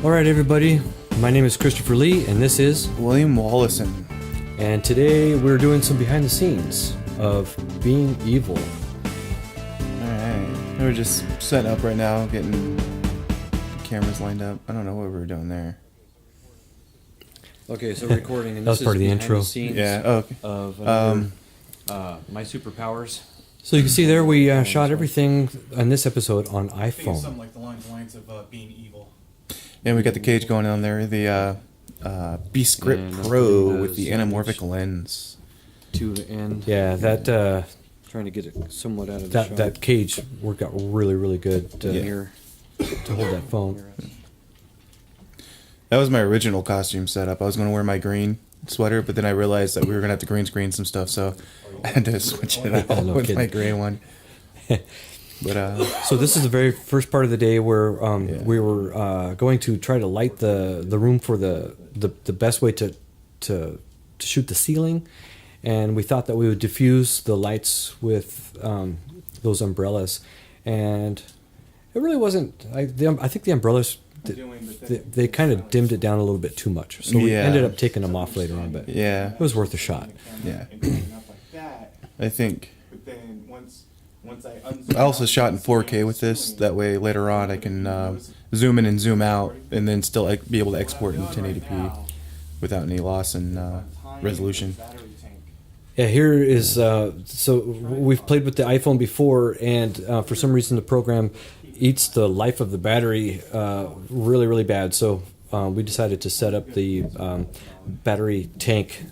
All right, everybody. My name is Christopher Lee, and this is William Wallison. And today we're doing some behind the scenes of being evil. Alright. We're just setting up right now, getting the cameras lined up. I don't know what we were doing there. Okay, so recording, and That this was part is of the behind intro. the scenes Yeah, oh, okay. of another, My Superpowers. So you can see there we shot everything on this episode on I think it's iPhone. something like the lines of being evil. And we got the cage going on there, the Beast Grip And Pro that's with the the anamorphic lens. To the end. Yeah, that trying to get it somewhat out of the shot. That cage worked out really, really good here to hold that phone. That was my original costume setup. I was going to wear my green sweater, but then I realized that we were going to have to green screen some stuff, so I had to switch it out No with kidding. my gray one. But So this is the very first part of the day where we were going to try to light the room for the best way to shoot the ceiling, and we thought that we would diffuse the lights with those umbrellas, and it really wasn't. I think the umbrellas they kind of dimmed it down a little bit too much, so we ended up taking them off later on. But yeah, it was worth a shot. Yeah. I I think. But then once I also shot in 4K with this. That way, later on, I can zoom in and zoom out, and then still be able to export in 1080p without any loss in resolution. Yeah, here is so we've played with the iPhone before, and for some reason the program eats the life of the battery really, really bad. So we decided to set up the battery tank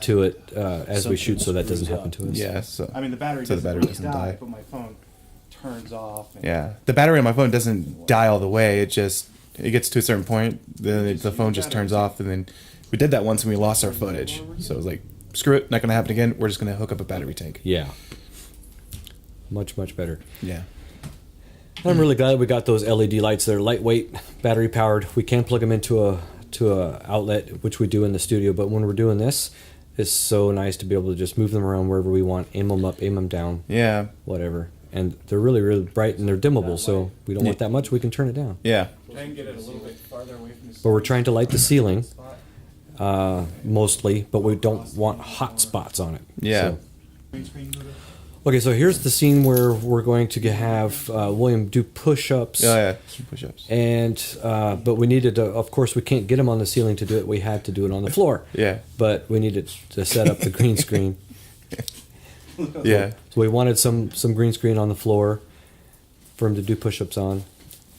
to it as we shoot, so that doesn't happen to us. Yeah, so I mean, the battery so the battery doesn't doesn't really die. but my phone turns off. And Yeah, the battery on my phone doesn't die all the way. It gets to a certain point, then the phone just turns off, and then we did that once and we lost our footage. So it was like, screw it, not gonna happen again. We're just gonna hook up a battery tank. Yeah, much better. Yeah. I'm really glad we got those LED lights. They're lightweight, battery powered. We can plug them into a outlet, which we do in the studio. But when we're doing this, it's so nice to be able to just move them around wherever we want, aim them up, aim them down, Yeah. whatever. And they're really, really bright, and they're dimmable. So we don't want that much, we can turn it down. Yeah. try and get it a little bit farther away from the But we're trying to light the ceiling mostly, but we don't want hot spots on it. Yeah. So. Okay, so here's the scene where we're going to have William do push-ups. Oh yeah. Some push-ups. And but we needed to, of course, we can't get him on the ceiling to do it. We had to do it on the floor. Yeah. But we needed to set up the green screen. Yeah. So we wanted some green screen on the floor for him to do push-ups on.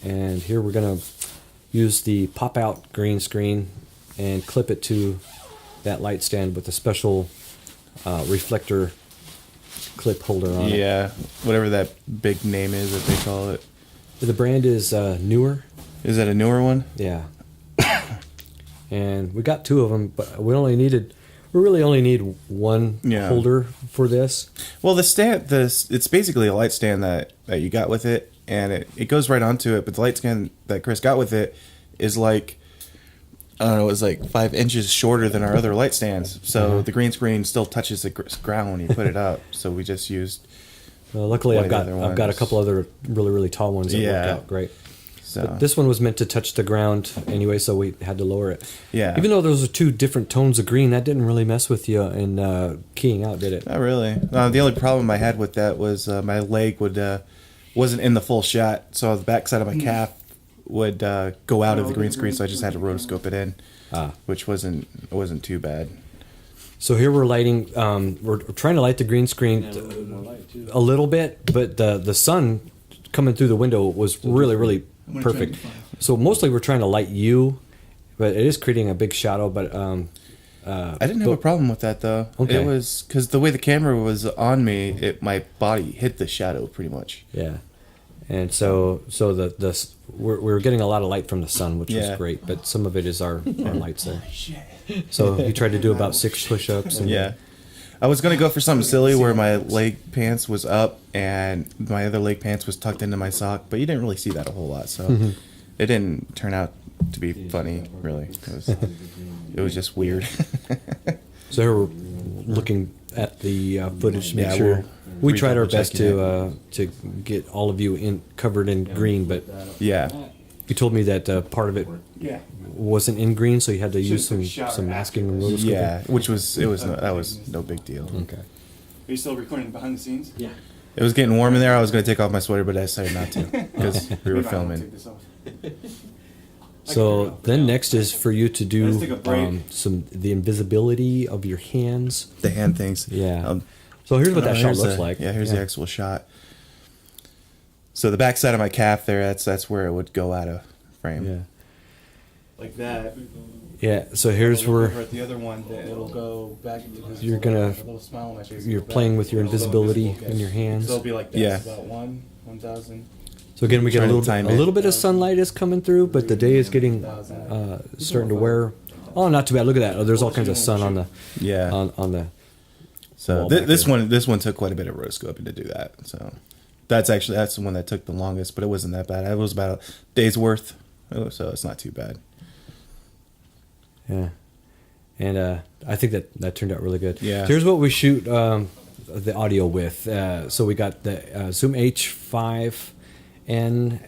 And here we're gonna use the pop-out green screen and clip it to that light stand with a special reflector clip holder on it. Yeah. Whatever that big name is that they call it. The brand is Newer. Is that a newer one? Yeah. And we got two of them, but we really only need one holder for this. Well, the stand, it's basically a light stand that you got with it, and it goes right onto it. But the light stand that Chris got with it is like, I don't know, it's like 5 inches shorter than our other light stands. So the green screen still touches the ground when you put it up. So we just used. Well, luckily, I've got other a couple other really, really tall ones that worked out great. So But this one was meant to touch the ground anyway, so we had to lower it. Yeah. Even though those are two different tones of green, that didn't really mess with you in keying out, did it? Not really. The only problem I had with that was my leg wasn't in the full shot, so the backside of my calf would go out of the green screen, so I just had to rotoscope it in, which wasn't too bad. So here we're lighting. We're trying to light the green screen a little bit, but the sun coming through the window was really, really perfect. So mostly we're trying to light you, but it is creating a big shadow. But I didn't have a problem with that though. Okay. It was because the way the camera was on me, my body hit the shadow pretty much. Yeah, and so we're getting a lot of light from the sun, which was great. But some of it is our lights there. So he tried to do about 6 push-ups. And Yeah. I was gonna go for something silly where my leg pants was up and my other leg pants was tucked into my sock, but you didn't really see that a whole lot, so it didn't turn out to be funny. Really, it was just weird. So here we're looking at the footage to make Yeah, sure. We tried our double best checking to get all of you covered in green, but Yeah. you told me that part of it Yeah. wasn't in green, so you had to use Should've took a shower some masking and afterwards. rotoscoping. Yeah, that was no big deal. Okay. Are you still recording behind the scenes? Yeah. It was getting warm in there. I was going to take off my sweater, but I decided not to because we were Maybe I won't take filming. this off. So then next is for you to Let's take a do break. the invisibility of your hands. The hand things. Yeah. So here's what that shot here's looks the- like. Yeah, here's the actual shot. So the back side of my calf there, that's where it would go out of frame. Yeah. Like that. Yeah. So here's Over where at the other one, that it'll go back into this You're little- gonna- a little smile on my face. you're Go back. playing with your It'll go invisibility invisible, in your hands. So it'll be like this. Yeah. About 1,000. So again, we get Trying to a time little it. bit of sunlight is coming through, but the day is getting starting to wear. Oh, not too bad. Look at that. Oh, there's all kinds of sun on the Yeah. on the. So wall back this there. one took quite a bit of rotoscoping to do that. So that's the one that took the longest, but it wasn't that bad. It was about a day's worth, so it's not too bad. Yeah, and I think that turned out really good. Yeah. So here's what we shoot the audio with. So we got the Zoom H5N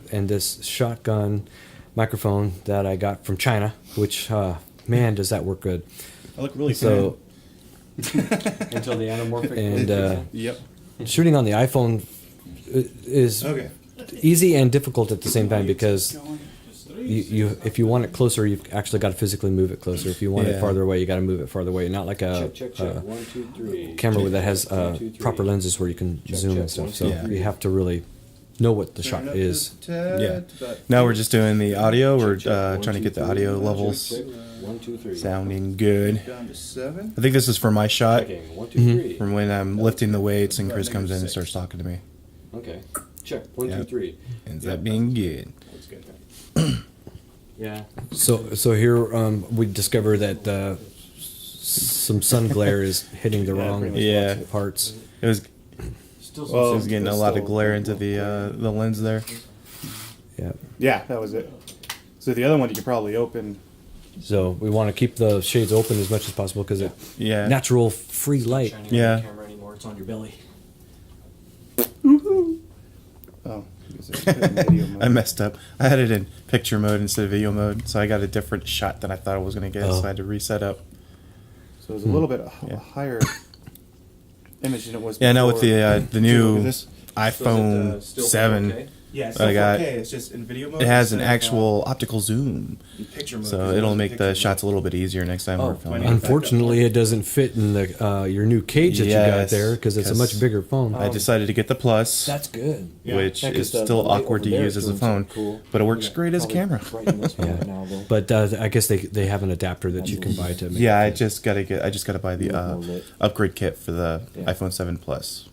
and this shotgun microphone that I got from China, which man does that work good. I look really So Until the anamorphic. and Yep. shooting on the iPhone is Okay. easy and difficult at the same time because you if you want it closer, you've actually got to physically move it closer. If you want it Yeah. farther away, you got to move it farther away. Not like a Check, check, check. 1, 2, 3. camera that has 1, 2, 3. proper lenses where you can Check, zoom check. and stuff. 1, So 2, Yeah. 3. you have to really know what the shot is. Yeah. Now we're just doing the audio. We're trying to get the audio levels 1, 2, 3. sounding good. Down to 7. I think this is for my shot Checking. 1, 2, 3. from when I'm lifting the weights and Chris comes in and starts talking to me. Okay. Check. 1, 2, Yep. 3. Ends up being good. That's good. Yeah. So here we discover that some sun glare is hitting the wrong Yeah. parts. It was Still it some was getting a lot of glare into the lens there. Yeah. Yeah, that was it. So the other one you could probably open. So we want to keep the shades open as much as possible because it Yeah. natural free light. shining Yeah. on the camera anymore. It's on your belly. Oh, because it's in video mode. I messed up. I had it in picture mode instead of video mode, so I got a different shot than I thought I was going to get, Oh. so I had to reset up. So it was a little bit Yeah. higher image than it was. Yeah, now with before. the Look new at this. iPhone 7, Yeah, it's I got- okay. It's just in video mode. it has an instead of, actual optical zoom, in picture mode. so 'cause it it'll was in make the picture shots a mode. little bit easier next time Oh, we're filming. unfortunately, it doesn't fit in the your new cage that you got Yes, there because it's a much 'cause bigger phone. I decided to get the Plus, That's good. Yeah. which Yeah, 'cause is the still light awkward to over there use is as a doing phone, something cool. but it works Yeah, great as a probably camera. brighten this one Yeah. up now, though. But I guess they have an adapter that you can buy to make. Yeah, it I fit. just gotta buy the More lit. upgrade kit for the Yeah. iPhone 7 Plus,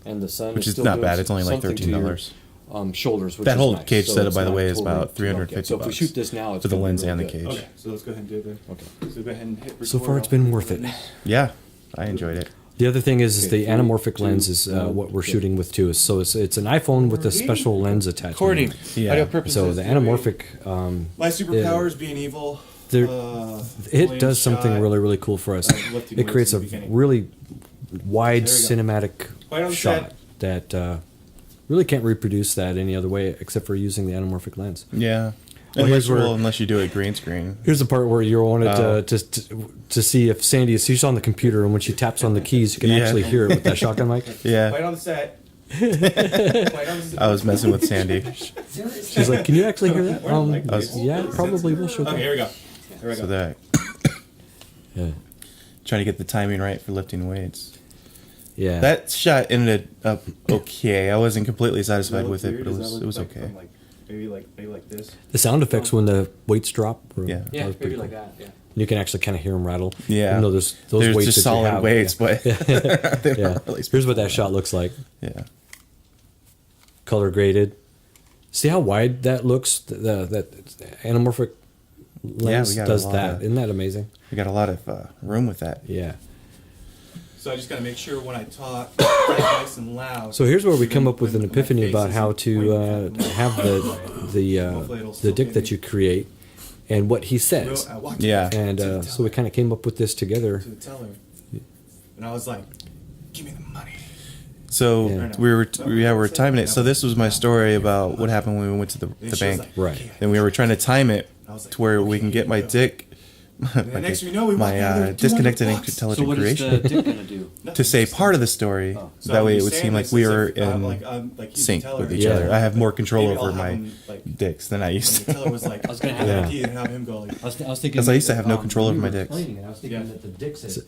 And the sun which is still not doing bad. It's only like something to your, $13. shoulders, which That is whole nice. cage So setup, it's by the not way, is totally about dark. $350 So if we shoot this now, it's for the gonna be lens really and the good. cage. Okay, so let's go ahead and do it then. Okay. So go ahead and hit record. So far, it's been worth it. Yeah, I enjoed it. The other thing is Okay, the 3, anamorphic 2, lens is 1, what we're okay. shooting with too. So it's an iPhone with a special lens attachment. Recording. Yeah. Audio purposes. So the anamorphic, My superpowers being evil. There- it flame does something shot, really really cool for us. lifting It weights creates in a the beginning. really wide There you go. cinematic Right on shot that really can't reproduce that any other way except for using the anamorphic lens. Yeah, Well, unless, here's where- unless you do it green screen. Here's the part where you wanted Oh. to see if Sandy is she's on the computer and when she taps on the keys you can Yeah. actually hear it with that shotgun mic. Yeah, Right on the set. Right on the set. I was messing with Sandy. She's like, "Can you actually hear that?" I was- Yeah, probably will show Okay, that. here we go. Here we go. So that Yeah. trying to get the timing right for lifting weights. Yeah. That shot ended up okay. I wasn't completely satisfied Does with that it, look but weird? it Does was that it was look like okay. from, like, maybe like this. The sound effects when the weights drop. Yeah. Yeah, that was pretty maybe like cool. that. Yeah. You can actually kind of hear them rattle. Yeah. Even though there's those There's weights just that you solid have. weights, Yeah. but they're Yeah. not really. Here's what that shot looks like. Yeah. Color graded. See how wide that looks? That anamorphic lens we got a does lot that. of- Isn't that amazing? We got a lot of room with that. Yeah. So I just gotta make sure when I talk, it's nice and loud. So here's where we come Even up with when an my epiphany face about isn't how to pointing at- have Hopefully it'll the still dick get that me. you create and what he says. I walked Yeah. And to the so we kind of came up with this together. to the teller, and I was like, "Give me the money." So Yeah. we were timing it. So this was my story about what happened when we went to the bank. Right. And we were trying to time it to where we can get my dick, And next thing you know, we walk out there with disconnected $200. intelligent So what is creation the dick gonna do? to say part of the story. So That way he's it would saying seem like this we as were if, in like, you can sync tell with her, each Yeah. other. I have more control maybe I'll over have my him, like, dicks than I used the to. teller was like, I was gonna have have the it. key and have him go like, I was thinking. Because I used to have no control over when my you were dicks. explaining it, I was thinking Yeah. that the dick said,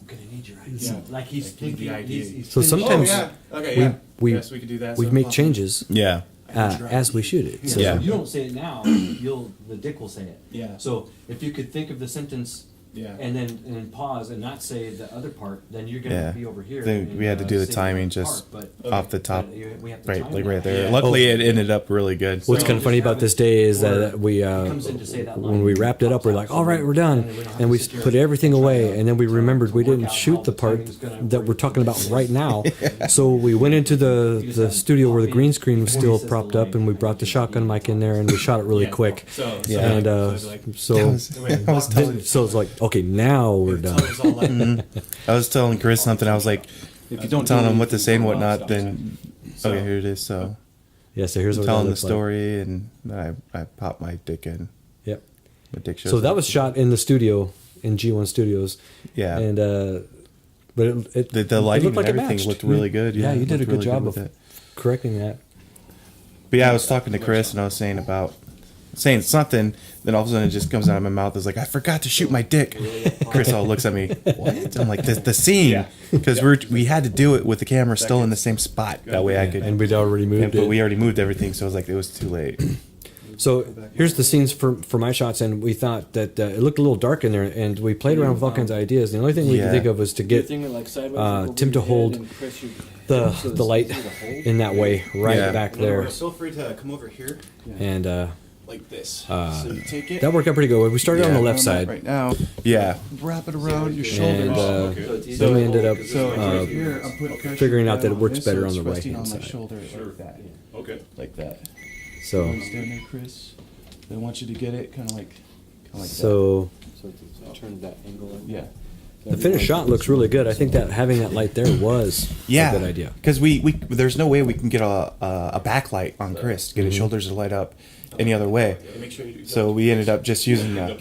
"I'm gonna need your ID." Yeah. Like he's Like, need the thinking. ID. He's So finishing- sometimes oh yeah, okay, we- yeah. we- yes, we could do that. We So make pop- changes Yeah. as we shoot it. So, Yeah. So you don't say it now. The dick will say it. Yeah. So if you could think of the sentence. Yeah. And then pause and not say the other part, then you're gonna Yeah. be over here. Then and, we had to do the say timing other just part, off the top. we have to Right, time like that. right there. Yeah. Luckily, Oh. it ended up really good. What's So kind of funny just about have this it day is where that we, it comes in to say that when line, we wrapped it up, we're like, all right, we're done. And we put everything away. And then we remembered we didn't shoot the part that we're talking about right now. So we went into the studio where the green screen was still propped up, and we brought the shotgun mic in there, and we shot it really quick. So Yeah. And it's like, so I was telling, so it's like, okay, now we're the done. teller's all like, I was telling Chris something. I was like, If you don't telling do him what to say and anything, whatnot. Then So- okay, here it is. So Yeah, so here's what telling that the looks like. story, and then I popped my dick in. Yep. My dick shows So that up. was shot in the studio in G1 Studios. Yeah. And but it The lighting looked like and it everything matched. looked really good. Yeah, Yeah, you did a looked good really job with of it. correcting that. But yeah, I was talking to Chris and I was saying something. Then all of a sudden it just comes out of my mouth. It's like, I forgot to shoot my dick. Chris all looks at me. What? I'm like, the scene, because we had to do it with the camera still in the same spot. That way I could. And we'd already moved But it. we already moved everything, so it was like it was too late. So here's the scenes for my shots, and we thought that it looked a little dark in there, and we played around with all kinds of ideas. The only thing we could Yeah. think of was to get Thing like sideways over Tim to your hold head and press your- so the light so the hole- in that way, right Yeah. back no, there, feel free to come over here and like this. So you take it. that worked out pretty good. We started on Yeah. the left side, right now. Yeah. Wrap it around your and shoulders. So it's easy then we to ended up hold, 'cause So it's right uh, here, I'm putting pressure figuring out that down it works on this, better so on the it's resting right-hand on my side. shoulder like that. Okay. Like that. so Understand there, Chris? I want you to get it kind of like so So to turn that angle. Like yeah. the finished shot looks really good. I think that having that light there was Yeah. a good idea. Because we there's no way we can get a backlight on Chris to get his shoulders to light up any other way. Make sure you do So we ended up just using a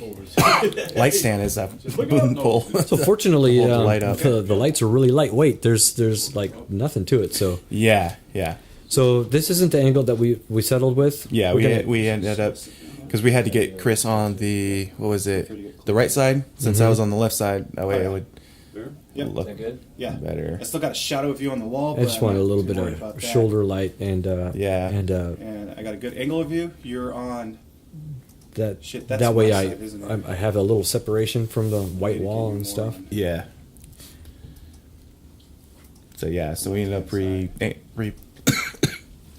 light stand as a boom pole. So fortunately, Hold the light up. the lights are really lightweight. There's like nothing to it. So Yeah. so this isn't the angle that we settled with. Yeah, We're we gonna- we ended up because we had to get Chris on the what was it, the right side, since I was on the left side. That way it would Yeah. look Is that good? Yeah. better. I still got a shadow of you on the wall. I But just I'm wanted a not little too bit worried about of that. shoulder light and Yeah. and And I got a good angle of you. You're on. that Shit, that's that way my side, isn't it? I have a little separation from the white wall and stuff. Yeah. So yeah, so we ended up re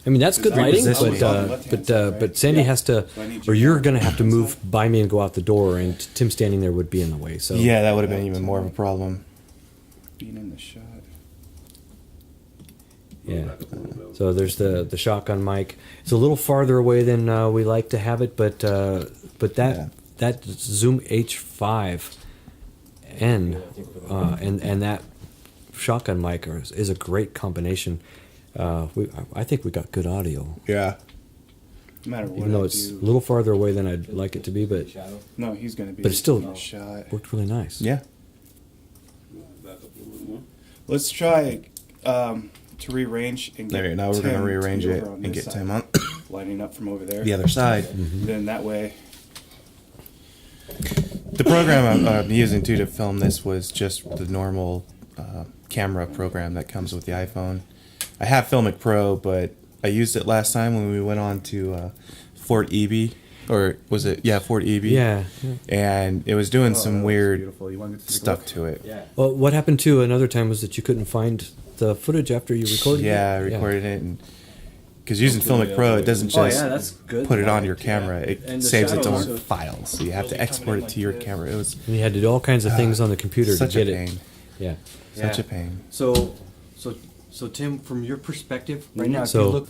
I mean that's good Because I lighting, was but on the left-hand side, right? but Sandy Yeah. has to, So I need or you you're on gonna the have to left-hand move side. by me and go out the door, and Tim standing there would be in the way. So yeah, that would have been even more of a problem. Being in the shot. yeah. So there's the shotgun mic. It's a little farther away than we like to have it, but that Yeah. that Zoom H5N and that shotgun mic is a great combination. I think we got good audio, Yeah. No matter what. even though I it's do, a little farther away than I'd like it to be, but Shadow. no, he's gonna be. But it's still- in the shot. worked really nice. Yeah. Let's try to rearrange and get. There, now we're gonna Tim rearrange to be it over on and this get side, Tim on lining up from over there. the other side. Then that way. The program I'm using too to film this was just the normal camera program that comes with the iPhone. I have Filmic Pro, but I used it last time when we went on to Fort Eby, or was it? Yeah, Fort Eby. Yeah. And it was doing Oh, some that looks weird beautiful. You want me to take a stuff look? to it. Yeah. Well, what happened too another time was that you couldn't find the footage after you recorded it. Yeah, I recorded it, and because using Filmic Pro, it doesn't Oh just yeah, that's good. put it on your camera; it And the saves its shadows own are- files, so you have to export it to your camera. It was And you had to do all kinds of things on the computer to such get a it. pain. Yeah. Such Yeah. a pain. So Tim, from your perspective right now, if So- you look,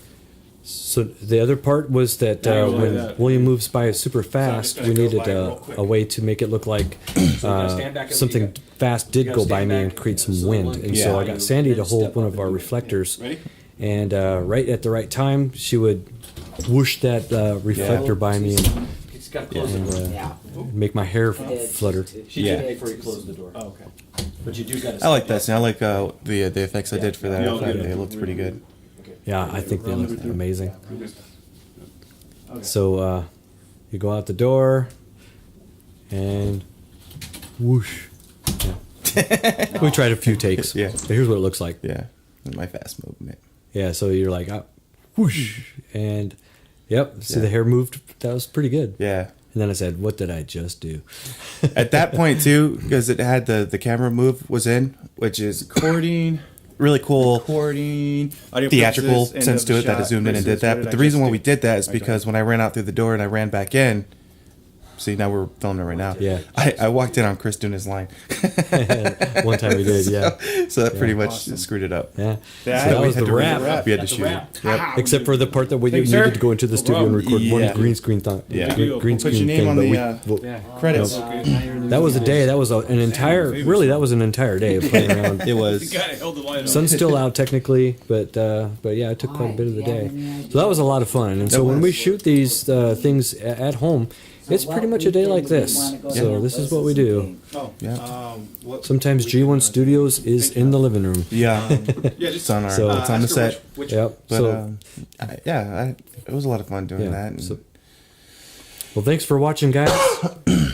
So the other part was that when William moves by super fast, gonna we go needed by real quick. a way to make it look like stand back up, something you gotta- fast did you gotta go by stand me back and create some so wind. one- And so I Yeah. got Sandy to Step hold up one and of our do it. reflectors. Ready? And right at the right time, she would whoosh that reflector by me and He's got to close the door. Yeah. make my hair flutter. She Yeah. did it before you close the door. Oh, okay. But you do got to. I like that scene. I like the effects I did for that. Yeah, I thought yeah. they looked pretty good. Yeah, I think they look amazing. Okay. So you go out the door and whoosh. Yeah. We tried a few takes. Yeah. But here's what it looks like. Yeah, my fast movement. Yeah, so you're like, whoosh. And yep, see the hair moved. That was pretty good. Yeah. And then I said, what did I just do? At that point too, because it had the camera move was in, which is recording, really cool Recording, audio theatrical purposes, end sense of to the it that I shot zoomed in and versus did that. what But did the I reason just why do? we did that is Okay. because when I ran out through the door and I ran back in, see now we're filming it right now. Yeah. I walked in on Chris doing his line. One time we did, yeah. So that pretty much screwed it up. Yeah. Yeah, So that we was had the to wrap. We had to That's the shoot wrap. it. Yep. Except for the part that we Thank you, needed sir. to go into the studio and record Yeah. one green screen thing. Yeah. Green Put your screen name thing. on but the, we- credits. that was a day. That was an entire. Really, that was an entire day of playing around. It was. held the light Sun's still out technically, but yeah, it took quite a bit of the day. So that was a lot of fun. And so when we shoot these things at home, it's pretty much a day like this. So this is what we do. Oh, Yeah. Sometimes G1 Studios is in the living room. Yeah. yeah, It's on our. So- it's on the set. Which, Yep. But So it was a lot of fun doing yeah. that. And So, well, thanks for watching, guys,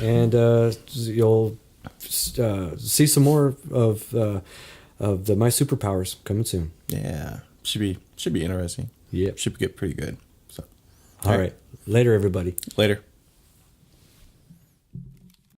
and you'll see some more of the My Superpowers coming soon. yeah, should be interesting. Yep. Should get pretty good. So All right. Later, everybody. later.